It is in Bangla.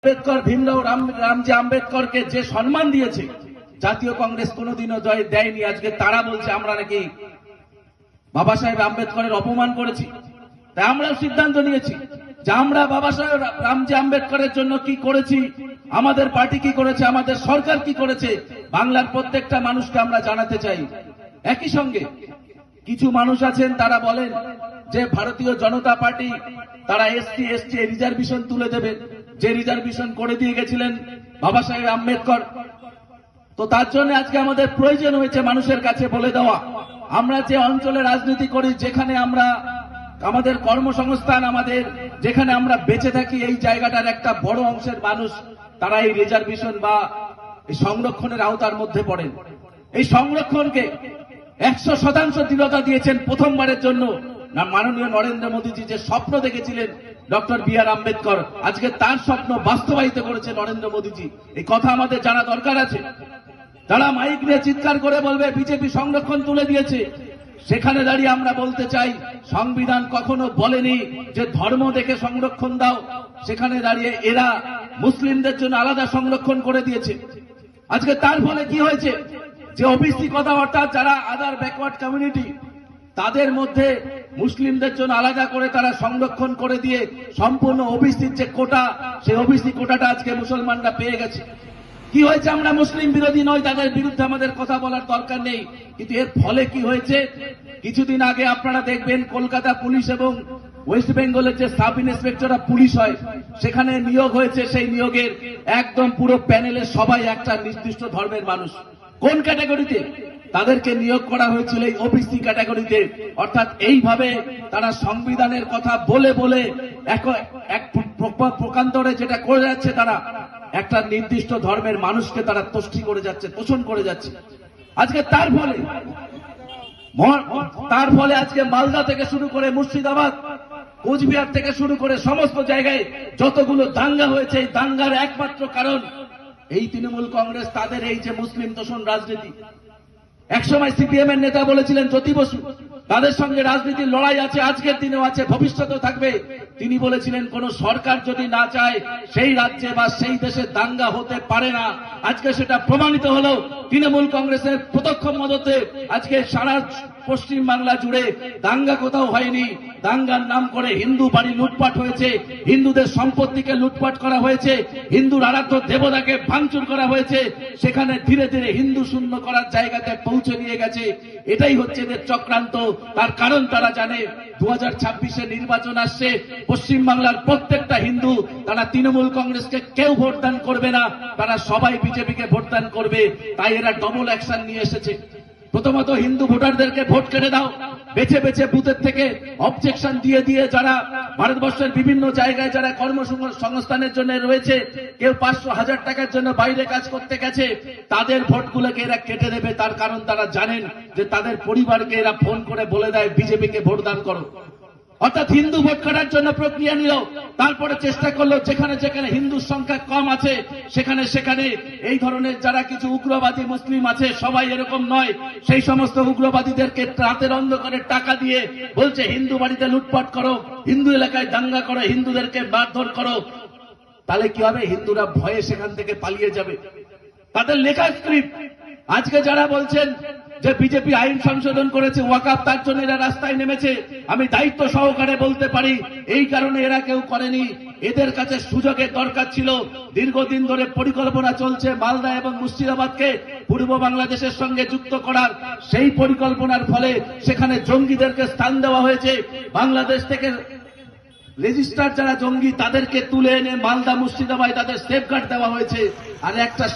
আম্বেদকর ভীমরাও রামজি আম্বেদকরকে যে সম্মান দিয়েছে জাতীয় কংগ্রেস কোনোদিনও দেয়নি। আজকে তারা বলছে আমরা নাকি বাবা সাহেব আম্বেদকরের অপমান করেছি। তাই আমরাও সিদ্ধান্ত নিয়েছি যে আমরা বাবা সাহেব রামজি আম্বেদকরের জন্য কি করেছি, আমাদের পার্টি কি করেছে, আমাদের সরকার কি করেছে, বাংলার প্রত্যেকটা মানুষকে আমরা জানাতে চাই। একই সঙ্গে কিছু মানুষ আছেন তারা বলেন যে ভারতীয় জনতা পার্টি তারা এসটি রিজার্ভেশন তুলে দেবে, যে রিজার্ভেশন করে দিয়ে গেছিলেন বাবা সাহেব আম্বেদকর। তো তার জন্য আজকে আমাদের প্রয়োজন হয়েছে মানুষের কাছে বলে দেওয়া, আমরা যে অঞ্চলে রাজনীতি করি, যেখানে আমরা আমাদের কর্মসংস্থান, আমাদের যেখানে আমরা বেঁচে থাকি, এই জায়গাটার একটা বড় অংশের মানুষ তারা এই রিজার্ভেশন বা সংরক্ষণের আওতার মধ্যে পড়েন। এই সংরক্ষণকে 100% দৃঢ়তা দিয়েছেন প্রথমবারের জন্য না মাননীয় নরেন্দ্র মোদীজি, যে স্বপ্ন দেখেছিলেন ডক্টর বি আর আম্বেদকর, আজকে তার স্বপ্ন বাস্তবায়িত করেছে নরেন্দ্র মোদীজি। এই কথা আমাদের জানা দরকার আছে। যারা মাইক নিয়ে চিৎকার করে বলবে বিজেপি সংরক্ষণ তুলে দিয়েছে, সেখানে দাঁড়িয়ে আমরা বলতে চাই সংবিধান কখনো বলেনি যে ধর্ম দেখে সংরক্ষণ দাও। সেখানে দাঁড়িয়ে এরা মুসলিমদের জন্য আলাদা সংরক্ষণ করে দিয়েছে। আজকে তার ফলে কি হয়েছে, যে ওবিসি কথা অর্থাৎ যারা আদার ব্যাকওয়ার্ড কমিউনিটি, তাদের মধ্যে মুসলিমদের জন্য আলাদা করে তারা সংরক্ষণ করে দিয়ে সম্পূর্ণ ওবিসির যে কোটা, সেই ওবিসি কোটাটা আজকে মুসলমানরা পেয়ে গেছে। কি হয়েছে, আমরা মুসলিম বিরোধী নই, তাদের বিরুদ্ধে আমাদের কথা বলার দরকার নেই, কিন্তু এর ফলে কি হয়েছে, কিছুদিন আগে আপনারা দেখবেন কলকাতা পুলিশ এবং ওয়েস্ট বেঙ্গলের যে সাব ইন্সপেক্টর অফ পুলিশ হয়, সেখানে নিয়োগ হয়েছে। সেই নিয়োগের একদম পুরো প্যানেলের সবাই একটা নির্দিষ্ট ধর্মের মানুষ। কোন ক্যাটাগরিতে তাদেরকে নিয়োগ করা হয়েছিল? এই ওবিসি ক্যাটাগরিতে। অর্থাৎ এইভাবে তারা সংবিধানের কথা বলে বলে এক প্রকান্তরে যেটা করে যাচ্ছে, তারা একটা নির্দিষ্ট ধর্মের মানুষকে তারা তুষ্টি করে যাচ্ছে, তোষণ করে যাচ্ছে। আজকে তার ফলে আজকে মালদা থেকে শুরু করে মুর্শিদাবাদ, কোচবিহার থেকে শুরু করে সমস্ত জায়গায় যতগুলো দাঙ্গা হয়েছে, এই দাঙ্গার একমাত্র কারণ এই তৃণমূল কংগ্রেস, তাদের এই যে মুসলিম তোষণ রাজনীতি। একসময় সিপিএম এর নেতা বলেছিলেন জ্যোতি বসু, তাদের সঙ্গে রাজনীতির লড়াই আছে, আজকের দিনেও আছে, ভবিষ্যতেও থাকবে। তিনি বলেছিলেন কোন সরকার যদি না চায় সেই রাজ্যে বা সেই দেশে দাঙ্গা হতে পারে না। আজকে সেটা প্রমাণিত হলো তৃণমূল কংগ্রেসের প্রত্যক্ষ মদতে। আজকে সারা পশ্চিম বাংলা জুড়ে দাঙ্গা কোথাও হয়নি। দাঙ্গার নাম করে হিন্দু বাড়ি লুটপাট হয়েছে, হিন্দুদের সম্পত্তিকে লুটপাট করা হয়েছে, হিন্দুর আরাধ্য দেবতাকে ভাঙচুর করা হয়েছে। সেখানে ধীরে ধীরে হিন্দু শূন্য করার জায়গাতে পৌঁছে নিয়ে গেছে। এটাই হচ্ছে এদের চক্রান্ত। তার কারণ তারা জানে 2026-এ নির্বাচন আসছে, পশ্চিম বাংলার প্রত্যেকটা হিন্দু তারা তৃণমূল কংগ্রেসকে কেউ ভোটদান করবে না, তারা সবাই বিজেপিকে ভোটদান করবে। তাই এরা ডবল অ্যাকশন নিয়ে এসেছে। প্রথমত হিন্দু ভোটারদেরকে ভোট কেটে দাও, বেছে বেছে বুথের থেকে অবজেকশন দিয়ে দিয়ে যারা ভারতবর্ষের বিভিন্ন জায়গায় যারা কর্মসংস্থানের জন্য রয়েছে, কেউ 500,000 টাকার জন্য বাইরে কাজ করতে গেছে, তাদের ভোটগুলোকে এরা কেটে দেবে। তার কারণ তারা জানেন যে তাদের পরিবারকে এরা ফোন করে বলে দেয় বিজেপিকে ভোটদান করো। অর্থাৎ হিন্দু ভোট কাটার জন্য প্রক্রিয়া নিল, তারপরে চেষ্টা করলো যেখানে যেখানে হিন্দুর সংখ্যা কম আছে সেখানে সেখানে এই ধরনের যারা কিছু উগ্রবাদী মুসলিম আছে, সবাই এরকম নয়, সেই সমস্ত উগ্রবাদীদেরকে রাতের অন্ধকারে টাকা দিয়ে বলছে হিন্দু বাড়িতে লুটপাট করো, হিন্দু এলাকায় দাঙ্গা করো, হিন্দুদেরকে মারধর করো। তাহলে কি হবে, হিন্দুরা ভয়ে সেখান থেকে পালিয়ে যাবে। তাদের লেখা স্ক্রিপ্ট। আজকে যারা বলছেন যে বিজেপি আইন সংশোধন করেছে ওয়াকফ, তার জন্য এরা রাস্তায় নেমেছে, আমি দায়িত্ব সহকারে বলতে পারি এই কারণে এরা কেউ করেনি। এদের কাছে সুযোগের দরকার ছিল। দীর্ঘদিন ধরে পরিকল্পনা চলছে মালদা এবং মুর্শিদাবাদকে পূর্ব বাংলাদেশের সঙ্গে যুক্ত করার। সেই পরিকল্পনার ফলে সেখানে জঙ্গিদেরকে স্থান দেওয়া হয়েছে। বাংলাদেশ থেকে রেজিস্টার যারা জঙ্গি তাদেরকে তুলে এনে মালদা মুর্শিদাবাদে তাদের সেফগার্ড দেওয়া হয়েছে। আর একটা